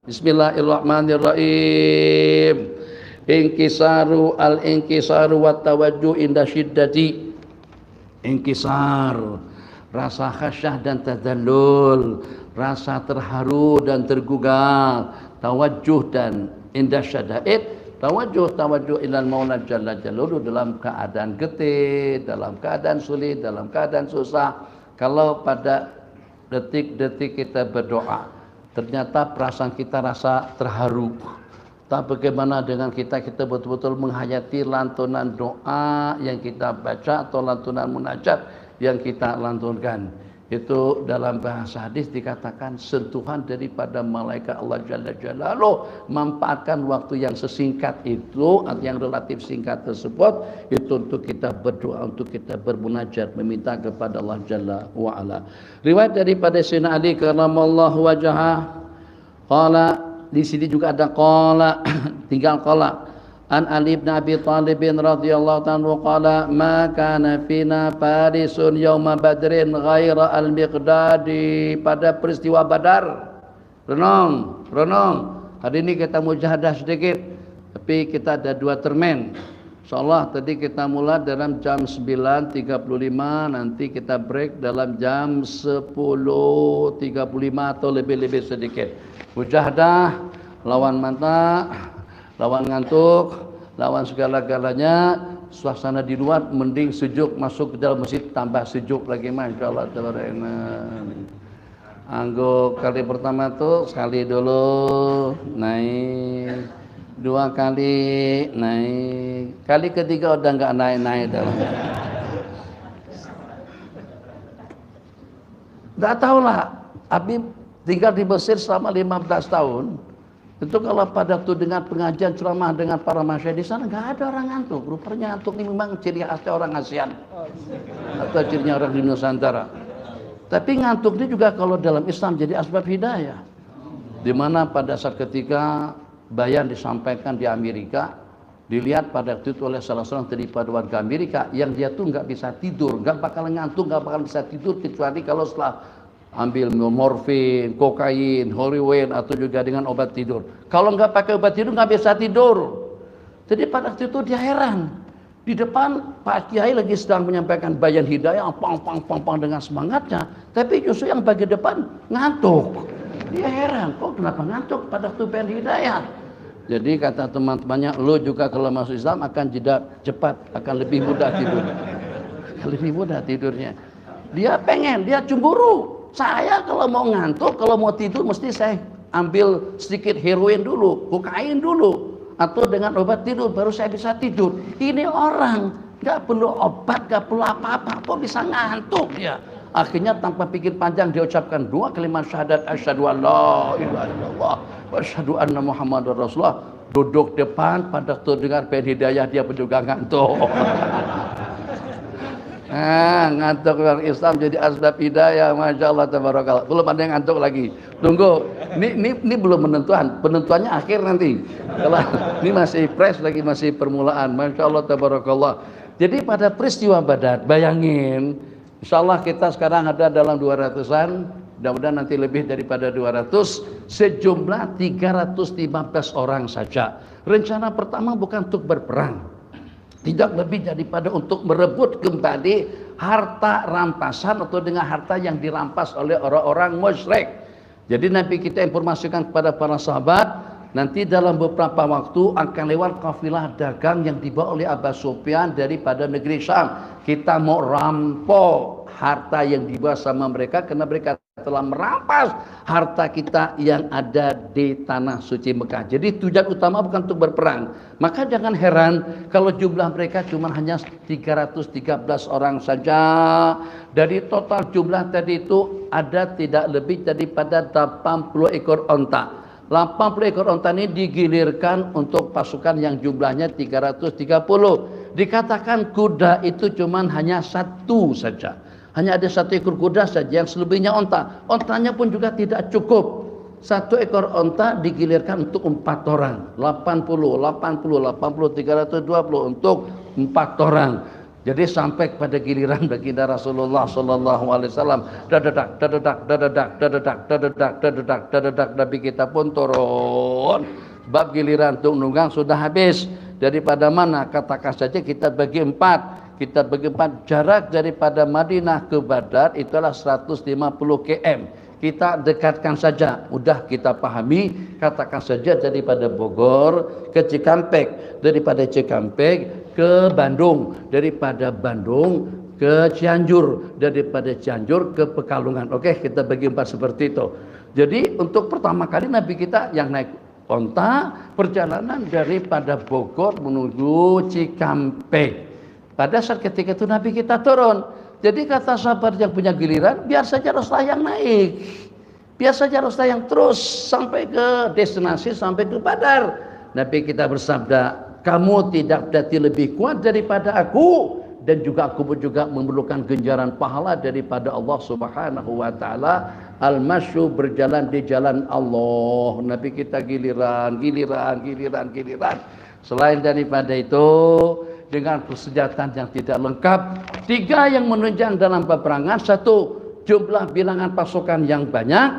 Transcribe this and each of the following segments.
Bismillahirrahmanirrahim. Inkisaru wa tawajjuh inda syiddati. Inkisar, rasa khasyah dan tadallul, rasa terharu dan tergugah, tawajjuh dan inda syada'id, tawajjuh ilal maula jalla jalaluhu, dalam keadaan getih, dalam keadaan sulit, dalam keadaan susah. Kalau pada detik-detik kita berdoa ternyata perasaan kita rasa terharu, tak bagaimana dengan kita betul-betul menghayati lantunan doa yang kita baca atau lantunan munajat yang kita lantunkan. Itu dalam bahasa hadis dikatakan sentuhan daripada malaikat Allah Jalla Jalaluhu. Manfaatkan waktu yang sesingkat itu, yang relatif singkat tersebut, itu untuk kita berdoa, untuk kita bermunajat, meminta kepada Allah Jalla wa'ala. Riwayat daripada Sayyidina Ali karramallahu wajhah, qala, di sini juga ada qala, tinggal qala. An Ali bin Abi Thalib radhiyallahu ta'ala qala ma kana fina farisun yauma badrin ghaira al-miqdadi. Pada peristiwa Badar, renung. Hari ini kita mujahadah sedikit, tapi kita ada dua termen. Insyaallah tadi kita mulai dalam jam 9.35, nanti kita break dalam jam 10.35 atau lebih sedikit. Mujahadah, lawan mata, lawan ngantuk, lawan segala-galanya. Suasana di luar mending sejuk, masuk ke dalam masjid tambah sejuk lagi, masyaallah tabarakallah. Anggo kali pertama tuh sekali dulu naik, dua kali naik, kali ketiga udah nggak naik dalam. Nggak tahu lah, Habib tinggal di Mesir selama 15 tahun. Itu kalau pada waktu dengan pengajian ceramah dengan para masyayikh di sana nggak ada orang ngantuk. Rupanya ngantuk ini memang ciri khasnya orang ASEAN atau cirinya orang di Nusantara. Tapi ngantuk ini juga kalau dalam Islam jadi asbab hidayah. Di mana pada saat ketika bayan disampaikan di Amerika, dilihat pada waktu itu oleh salah seorang daripada warga Amerika yang dia tuh nggak bisa tidur, nggak bakal ngantuk, nggak bakal bisa tidur kecuali kalau setelah ambil morfin, kokain, heroin atau juga dengan obat tidur. Kalau nggak pakai obat tidur nggak bisa tidur. Jadi pada waktu itu dia heran. Di depan Pak Kiai lagi sedang menyampaikan bayan hidayah, pang dengan semangatnya. Tapi justru yang bagian depan ngantuk. Dia heran, kok kenapa ngantuk pada waktu bayan hidayah? Jadi kata teman-temannya, lo juga kalau masuk Islam akan jeda cepat, akan lebih mudah tidur. Lebih mudah tidurnya. Dia pengen, dia cemburu. Saya kalau mau ngantuk, kalau mau tidur mesti saya ambil sedikit heroin dulu, kokain dulu, atau dengan obat tidur baru saya bisa tidur. Ini orang nggak perlu obat, nggak perlu apa-apa, kok bisa ngantuk dia. Akhirnya tanpa pikir panjang dia ucapkan dua kalimat syahadat, asyhadu an la ilaha illallah wa asyhadu anna muhammadar rasulullah. Duduk depan pada terdengar bayan hidayah dia pun juga ngantuk. Ngantuk orang Islam jadi asbab hidayah, masyaallah tabarakallah. Belum ada yang ngantuk lagi. Tunggu, ini belum penentuannya akhir nanti. Kalau ini masih fresh lagi, masih permulaan, masyaallah tabarakallah. Jadi pada peristiwa Badar, bayangin, insyaallah kita sekarang ada dalam 200-an, mudah-mudahan nanti lebih daripada 200, sejumlah 315 orang saja. Rencana pertama bukan untuk berperang, tidak lebih daripada untuk merebut kembali harta rampasan atau dengan harta yang dirampas oleh orang-orang musyrik. Jadi Nabi kita informasikan kepada para sahabat, nanti dalam beberapa waktu akan lewat kafilah dagang yang dibawa oleh Abu Sufyan daripada negeri Syam. Kita mau rampok harta yang dibawa sama mereka karena mereka telah merampas harta kita yang ada di tanah suci Mekah. Jadi tujuan utama bukan untuk berperang. Maka jangan heran kalau jumlah mereka cuma hanya 313 orang saja. Dari total jumlah tadi itu ada tidak lebih daripada 80 ekor onta. 80 ekor onta ini digilirkan untuk pasukan yang jumlahnya 330. Dikatakan kuda itu cuma hanya satu saja. Hanya ada satu ekor kuda saja, yang selebihnya onta. Ontanya pun juga tidak cukup. Satu ekor onta digilirkan untuk 4 orang. 80, 320 untuk 4 orang. Jadi sampai pada giliran baginda Rasulullah sallallahu alaihi wasallam, dadadak dadadak dadadak dadadak dadadak dadadak dadadak, Nabi kita pun turun. Bab giliran untuk nunggang sudah habis. Daripada mana? Katakan saja kita bagi empat. Kita bagi empat, jarak daripada Madinah ke Badar itulah 150 km. Kita dekatkan saja, mudah kita pahami. Katakan saja daripada Bogor ke Cikampek, daripada Cikampek ke Bandung, daripada Bandung ke Cianjur, daripada Cianjur ke Pekalongan. Oke, kita bagi empat seperti itu. Jadi untuk pertama kali Nabi kita yang naik onta, perjalanan daripada Bogor menuju Cikampek. Pada saat ketika itu Nabi kita turun. Jadi kata sahabat yang punya giliran, biar saja Rasulullah yang naik, biar saja Rasulullah yang terus sampai ke destinasi, sampai ke Badar. Nabi kita bersabda, kamu tidak berarti lebih kuat daripada aku, dan juga aku pun juga memerlukan ganjaran pahala daripada Allah Subhanahu wa taala. Al-masyu, berjalan di jalan Allah. Nabi kita giliran. Selain daripada itu, dengan persenjataan yang tidak lengkap, 3 yang menunjang dalam peperangan. 1, jumlah bilangan pasukan yang banyak,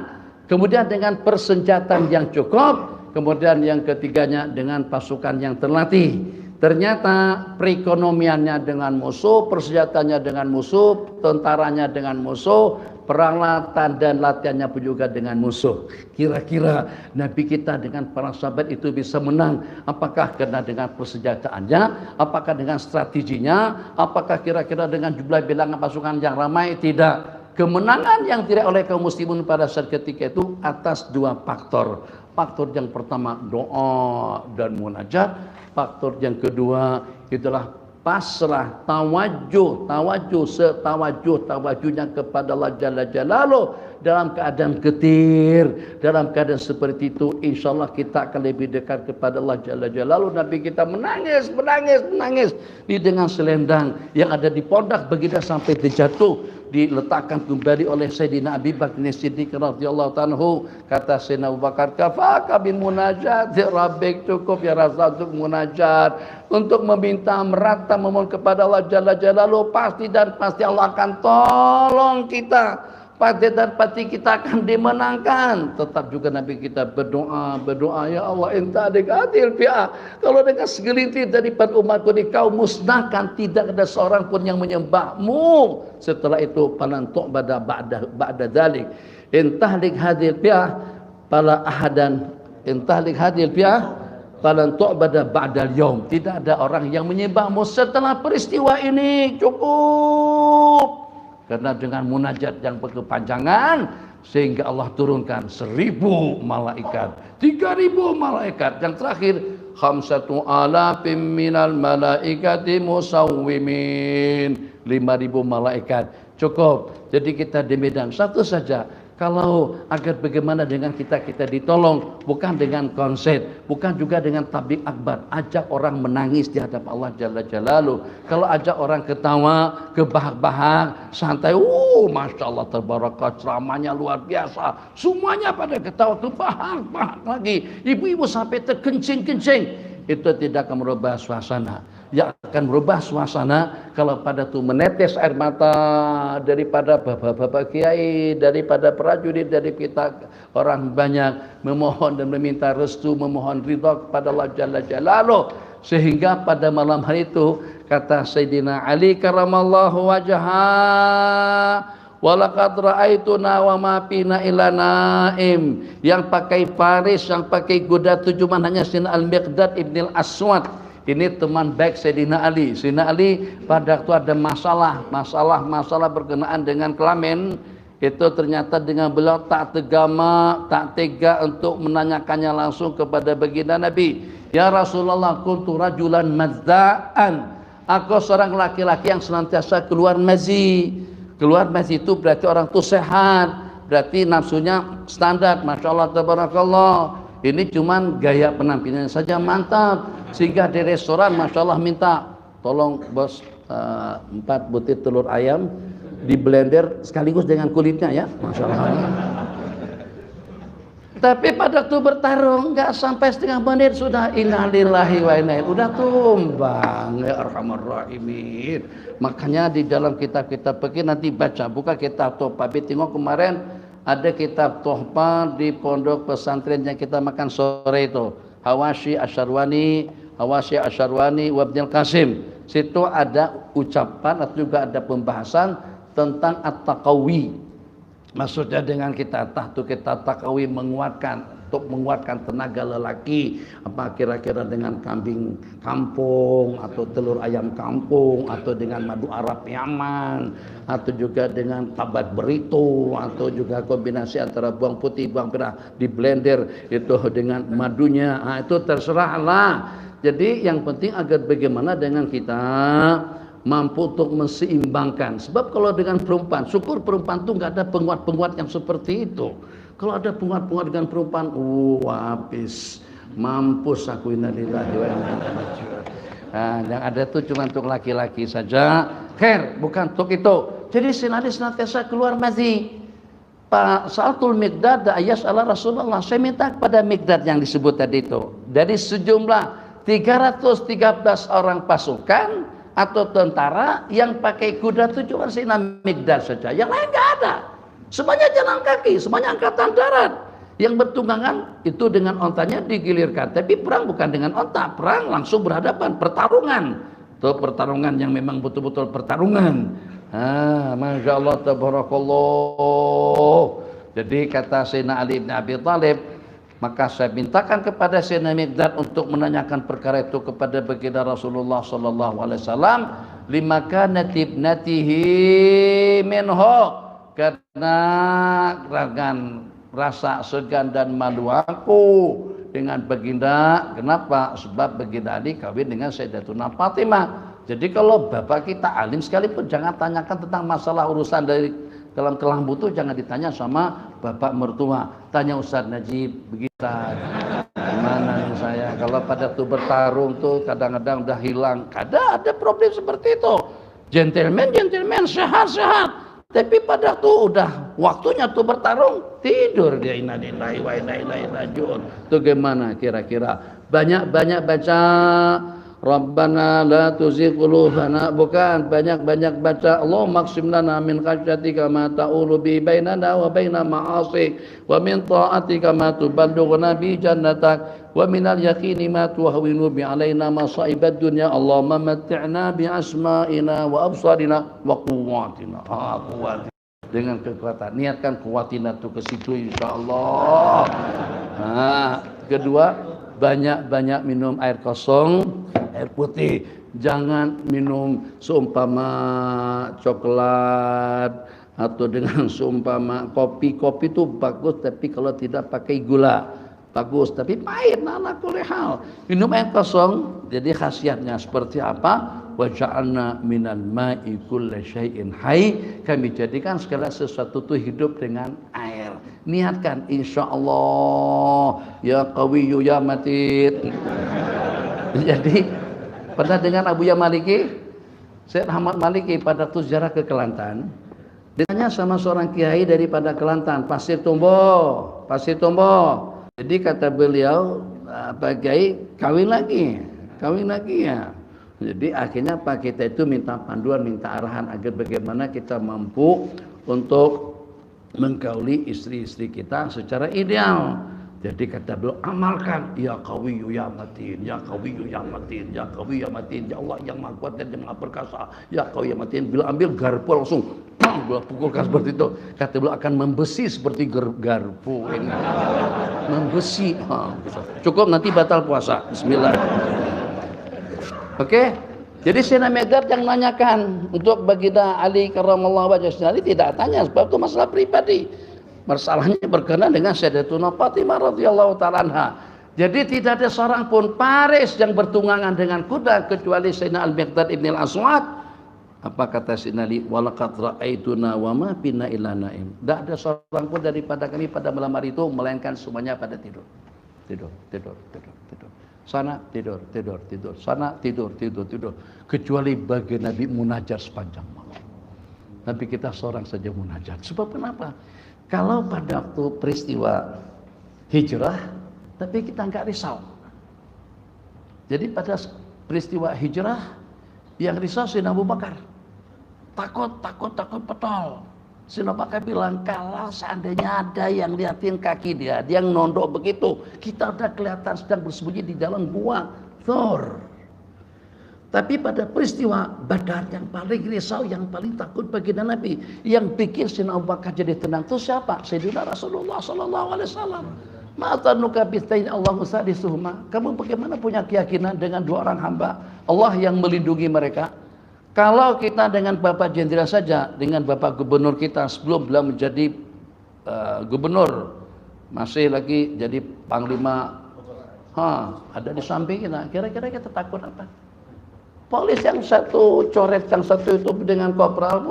kemudian dengan persenjataan yang cukup, kemudian yang ketiganya dengan pasukan yang terlatih. Ternyata perekonomiannya dengan musuh, persenjataannya dengan musuh, tentaranya dengan musuh, peralatan dan latihannya pun juga dengan musuh. Kira-kira Nabi kita dengan para sahabat itu bisa menang? Apakah karena dengan persenjataannya? Apakah dengan strateginya? Apakah kira-kira dengan jumlah bilangan pasukan yang ramai? Tidak. Kemenangan yang diraih oleh kaum muslimin pada saat ketika itu atas 2 faktor. Faktor yang pertama doa dan munajat. Faktor yang kedua itulah pasrah, tawajuhnya kepada Allah Jalla Jalaluh dalam keadaan getir, dalam keadaan seperti itu, insyaallah kita akan lebih dekat kepada Allah Jalla Jalaluh. Nabi kita menangis di dengan selendang yang ada di pundak baginda sampai terjatuh, diletakkan kembali oleh Sayyidina Abi Bakar Siddiq radhiyallahu anhu. Kata Sayyidina Abu Bakar, kafaka bin munajat rabbik, cukup ya Rasul untuk munajat, untuk meminta merata memohon kepada Allah Jalla Jalaluh. Pasti dan pasti Allah akan tolong kita, pasti dan pasti kita akan dimenangkan. Tetap juga Nabi kita berdoa, ya Allah, enta adil fi'ah, kalau dengan segelintir daripada umatku ini kau musnahkan, tidak ada seorang pun yang menyembahmu setelah itu. Falan tu'bada ba'da dzalik, intahlik hadil fi'ah fala ahadan, intahlik hadil fi'ah falan tu'bada ba'dal yaum, tidak ada orang yang menyembahmu setelah peristiwa ini. Cukup. Karena dengan munajat yang berkepanjangan sehingga Allah turunkan 1000 malaikat, 3000 malaikat, yang terakhir 5,000 minal malaikati musawwimin, 5000 malaikat. Cukup. Jadi kita di medan satu saja. Kalau agar bagaimana dengan kita ditolong, bukan dengan konser, bukan juga dengan tablik akbar. Ajak orang menangis di hadapan Allah Jalla Jalaluh. Kalau ajak orang ketawa, kebahak-bahak, santai, masya Allah, tabarakah, ceramahnya luar biasa. Semuanya pada ketawa, kebahak-bahak lagi. Ibu-ibu sampai terkencing-kencing. Itu tidak akan merubah suasana. Yang akan merubah suasana kalau pada itu menetes air mata daripada bapak-bapak kiai, daripada prajurit, dari kita orang banyak memohon dan meminta restu, memohon ridha kepada Allah Jalla Jalaluh. Sehingga pada malam hari itu kata Sayyidina Ali karamallahu wajhah, walaqad ra'aituna wa ma fina illa naim, yang pakai paris, yang pakai kuda itu cuma hanya Sayyidina Al-Miqdad Ibn Al-Aswad. Ini teman baik Sayyidina Ali. Sayyidina Ali pada waktu ada masalah berkenaan dengan kelamin, itu ternyata dengan beliau tak tega untuk menanyakannya langsung kepada baginda Nabi. Ya Rasulullah, kuntu rajulan madza'an, aku seorang laki-laki yang senantiasa keluar mazi. Keluar mazi itu berarti orang itu sehat, berarti nafsunya standar, masya Allah tabarakallah. Ini cuman gaya penampilannya saja mantap, sehingga di restoran masya Allah minta tolong bos 4 butir telur ayam di blender sekaligus dengan kulitnya ya, masya Allah. Tapi pada waktu bertarung nggak sampai setengah menit sudah innalillahi wa inna ilaihi udah tumbang ya arhamar rahimin. Makanya di dalam kitab-kitab fikih nanti baca, buka kitab Tuhfah. Tengok kemarin ada kitab Tuhfah di pondok pesantren yang kita makan sore itu. Hawashi Asyarwani wa Ibnul Qasim. Situ ada ucapan atau juga ada pembahasan tentang at-taqawi. Maksudnya dengan kita taqawi untuk menguatkan tenaga lelaki, apa kira-kira dengan kambing kampung atau telur ayam kampung atau dengan madu Arab Yaman atau juga dengan tabat berito atau juga kombinasi antara bawang putih bawang merah di blender itu dengan madunya. Itu terserahlah. Jadi yang penting agar bagaimana dengan kita mampu untuk menseimbangkan. Sebab kalau dengan perempuan, syukur perempuan itu nggak ada penguat-penguat yang seperti itu. Kalau ada penguat-penguat dengan perempuan, habis, mampus aku innalillahi wa inna ilaihi raji'un. Yang ada itu cuma untuk laki-laki saja. Khair, bukan untuk itu. Jadi senantiasa keluar madhi. Pak Sa'altul Miqdad ayas ala Rasulullah. Saya minta kepada Miqdad yang disebut tadi itu. Dari sejumlah 313 orang pasukan atau tentara yang pakai kuda itu cuma Sayyidina Miqdad saja, yang lain nggak ada. Semuanya jalan kaki, semuanya angkatan darat. Yang bertunggangan itu dengan ontanya digilirkan. Tapi perang bukan dengan onta, perang langsung berhadapan, pertarungan. Itu pertarungan yang memang betul-betul pertarungan. Masya Allah, tabarakallah. Jadi kata Sayyidina Ali bin Abi Thalib, maka saya mintakan kepada Sayyidina Miqdad untuk menanyakan perkara itu kepada baginda Rasulullah sallallahu alaihi wasallam, limakanat ibnatihi minhu, karena rasa segan dan malu aku dengan baginda. Kenapa? Sebab baginda Ali kawin dengan Sayyidatuna Fatimah. Jadi kalau bapak kita alim sekalipun jangan tanyakan tentang masalah urusan dari kelam-kelam butuh, jangan ditanya sama bapak mertua. Tanya Ustaz Najib, begitu. Gimana nih saya? Kalau pada tuh bertarung tuh kadang-kadang udah hilang. Ada problem seperti itu. Gentleman sehat. Tapi pada tuh udah waktunya tuh bertarung, tidur dia. Innalillahi wa inna ilaihi raji'un. Tuh gimana kira-kira? Banyak-banyak baca Rabbana la tuzigh qulubana, bukan banyak-banyak baca Allahumma qsim lana min khasyatika ma ta'ulu bi bainana wa baina ma'asik wa min ta'atika ma tuballighuna bi jannatak wa minal yaqini ma tuhawwinu bi alaina masa'ibad dunya. Allahumma matti'na bi asma'ina wa absarina wa quwwatina. Dengan kekuatan, niatkan kuatina tuh ke situ insyaallah. Kedua, banyak-banyak minum air kosong, air putih. Jangan minum seumpama coklat atau dengan seumpama kopi. Kopi itu bagus, tapi kalau tidak pakai gula bagus, tapi pahit. Ala kulli hal. Minum air kosong. Jadi khasiatnya seperti apa? Wa ja'alna minal ma'i kulli syai'in hayy. Kami jadikan segala sesuatu itu hidup dengan air. Niatkan insyaallah ya qawiyyu ya matin. Jadi pernah dengan Abu Ya Maliki, Syekh Ahmad Maliki pada waktu ziarah ke Kelantan, ditanya sama seorang kiai daripada Kelantan, Pasir Tombo. Jadi kata beliau, Pak Kiai kawin lagi ya. Jadi akhirnya Pak kita itu minta panduan, minta arahan agar bagaimana kita mampu untuk menggauli istri-istri kita secara ideal. Jadi kata beliau, amalkan ya qawiyyu ya matin, ya qawiyyu ya matin, ya qawiyyu ya matin, ya Allah yang maha kuat dan yang maha perkasa, ya qawiyyu ya matin. Bila ambil garpu langsung beliau pukulkan seperti itu. Kata beliau akan membesi seperti garpu ini. Membesi. Cukup nanti batal puasa. Bismillah. Oke. Jadi Sayyidina Miqdad yang nanyakan untuk baginda Ali karramallahu wajhahu, Ali tidak tanya sebab itu masalah pribadi. Masalahnya berkenaan dengan Sayyidatuna Fatimah radhiyallahu ta'ala anha. Jadi tidak ada seorang pun Paris yang bertunggangan dengan kuda kecuali Sayyidina Al-Miqdad ibn Al-Aswad. Apa kata Sayyidina Ali? Walaqad ra'aituna wa ma bina illa naim. Tidak ada seorang pun daripada kami pada malam hari itu melainkan semuanya pada tidur. Tidur. Sana tidur. Sana tidur. Kecuali bagi Nabi munajat sepanjang malam. Nabi kita seorang saja munajat. Sebab kenapa? Kalau pada waktu peristiwa hijrah, tapi kita nggak risau. Jadi pada peristiwa hijrah, yang risau Sayyidina Abu Bakar. Takut betul. Sayyidina Abu Bakar bilang, kalau seandainya ada yang liatin kaki dia yang nondok begitu, kita udah kelihatan sedang bersembunyi di dalam gua Thor. Tapi pada peristiwa Badar yang paling risau, yang paling takut baginda Nabi, yang bikin Sayyidina Abu Bakar jadi tenang itu siapa? Sayyidina Rasulullah sallallahu alaihi wasallam. Ma'tanuka bistain Allahu sadisuhuma. Kamu bagaimana punya keyakinan dengan dua orang hamba Allah yang melindungi mereka? Kalau kita dengan Bapak Jenderal saja, dengan Bapak Gubernur kita sebelum beliau menjadi gubernur, masih lagi jadi panglima, ada di samping kita, kira-kira kita takut apa? Polis yang satu coret, yang satu itu dengan kopral,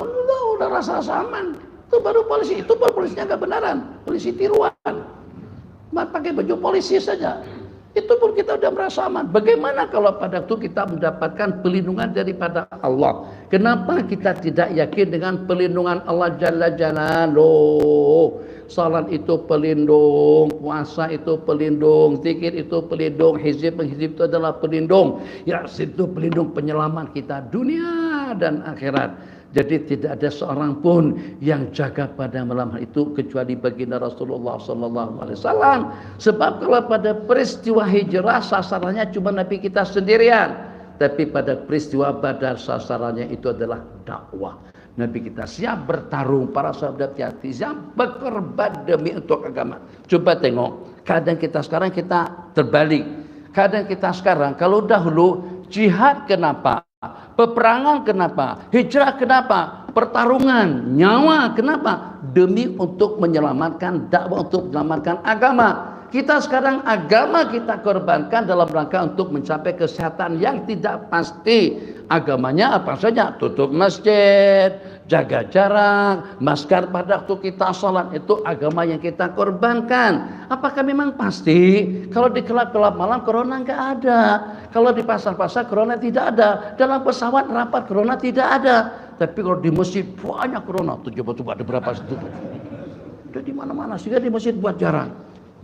udah rasa aman. Itu baru polisi, itu baru polisinya nggak benaran, polisi tiruan. Pakai baju polisi saja, itu pun kita udah merasa aman. Bagaimana kalau pada itu kita mendapatkan pelindungan daripada Allah? Kenapa kita tidak yakin dengan pelindungan Allah Jalla Jalaluhu? Salat itu pelindung, puasa itu pelindung, zikir itu pelindung, hizib itu adalah pelindung. Yasin itu pelindung, penyelamat kita dunia dan akhirat. Jadi tidak ada seorang pun yang jaga pada malam hari itu kecuali baginda Rasulullah sallallahu alaihi wasallam. Sebab kalau pada peristiwa hijrah sasarannya cuma Nabi kita sendirian, tapi pada peristiwa Badar sasarannya itu adalah dakwah. Nabi kita siap bertarung, para sahabat hati siap berkorban demi untuk agama. Coba tengok keadaan kita sekarang, kita terbalik. Keadaan kita sekarang, kalau dahulu jihad kenapa? Peperangan kenapa? Hijrah kenapa? Pertarungan nyawa kenapa? Demi untuk menyelamatkan dakwah, untuk menyelamatkan agama. Kita sekarang agama kita korbankan dalam rangka untuk mencapai kesehatan yang tidak pasti. Agamanya apa saja? Tutup masjid, jaga jarak, masker pada waktu kita sholat, itu agama yang kita korbankan. Apakah memang pasti? Kalau di kelab-kelab malam corona nggak ada, kalau di pasar-pasar corona tidak ada, dalam pesawat rapat corona tidak ada. Tapi kalau di masjid banyak corona, tuh coba ada berapa situ? Udah di mana-mana, sehingga di masjid buat jarak.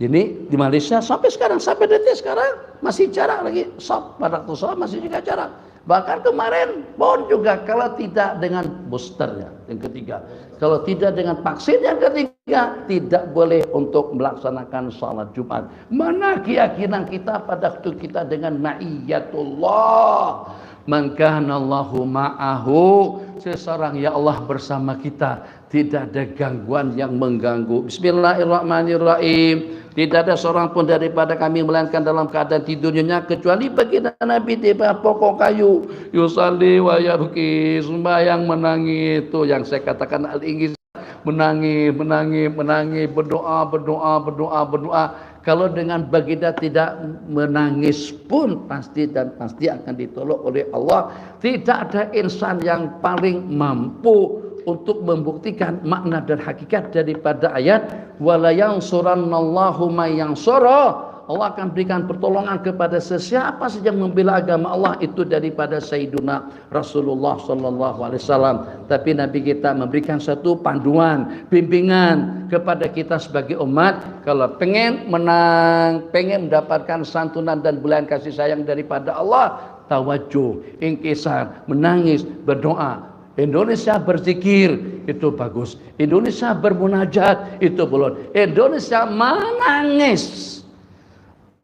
Ini di Malaysia sampai sekarang, sampai detik sekarang masih jarak lagi. Pada waktu sholat masih juga jarak. Bahkan kemarin pun juga kalau tidak dengan boosternya yang ketiga, kalau tidak dengan vaksin yang ketiga, tidak boleh untuk melaksanakan salat Jumat. Mana keyakinan kita pada waktu kita dengan ma'iyatullah? Man kana Allahu ma'ahu, seseorang ya Allah bersama kita, tidak ada gangguan yang mengganggu. Bismillahirrahmanirrahim. Tidak ada seorang pun daripada kami melainkan dalam keadaan tidurnya kecuali baginda Nabi di bawah pokok kayu. Yusalli wa yabki, sembahyang menangis, itu yang saya katakan al-Inggris, menangis, berdoa. Kalau dengan baginda tidak menangis pun pasti akan ditolong oleh Allah. Tidak ada insan yang paling mampu untuk membuktikan makna dan hakikat daripada ayat wala yansurannallahu may yansura. Allah akan berikan pertolongan kepada sesiapa saja yang membela agama Allah, itu daripada Sayyiduna Rasulullah sallallahu alaihi wasallam. Tapi Nabi kita memberikan satu panduan, bimbingan kepada kita sebagai umat, kalau pengen menang, pengen mendapatkan santunan dan belayan kasih sayang daripada Allah, tawajuh, inkisar, menangis, berdoa. Indonesia berzikir itu bagus, Indonesia bermunajat itu belum, Indonesia menangis.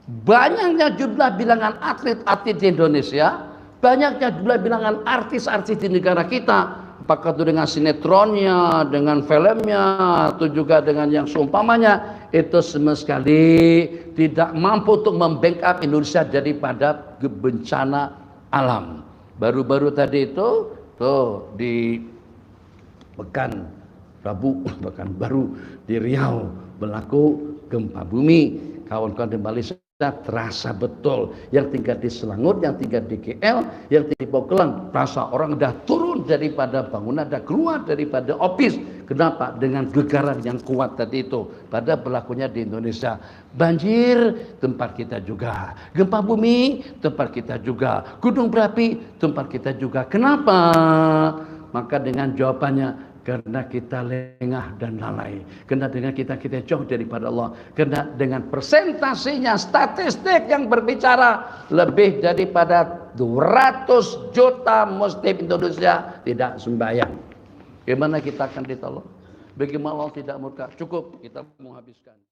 Banyaknya jumlah bilangan atlet-atlet di Indonesia, banyaknya jumlah bilangan artis-artis di negara kita, apakah itu dengan sinetronnya, dengan filmnya, atau juga dengan yang seumpamanya, itu sama sekali tidak mampu untuk membackup Indonesia daripada bencana alam. Baru-baru tadi itu tuh di pekan baru di Riau berlaku gempa bumi. Kawan-kawan di Malaysia terasa betul, yang tinggal di Selangor, yang tinggal di KL, yang tinggal di Pokelang, terasa orang dah turun daripada bangunan, dah keluar daripada office. Kenapa? Dengan gegaran yang kuat tadi itu. Pada berlakunya di Indonesia. Banjir tempat kita juga, gempa bumi tempat kita juga, gunung berapi tempat kita juga. Kenapa? Maka dengan jawabannya, Karena kita lengah dan lalai. Karena dengan kita jauh daripada Allah. Karena dengan presentasinya statistik yang berbicara lebih daripada 200 juta muslim Indonesia tidak sembahyang. Bagaimana kita akan ditolong? Bagaimana Allah tidak murka? Cukup kita menghabiskan.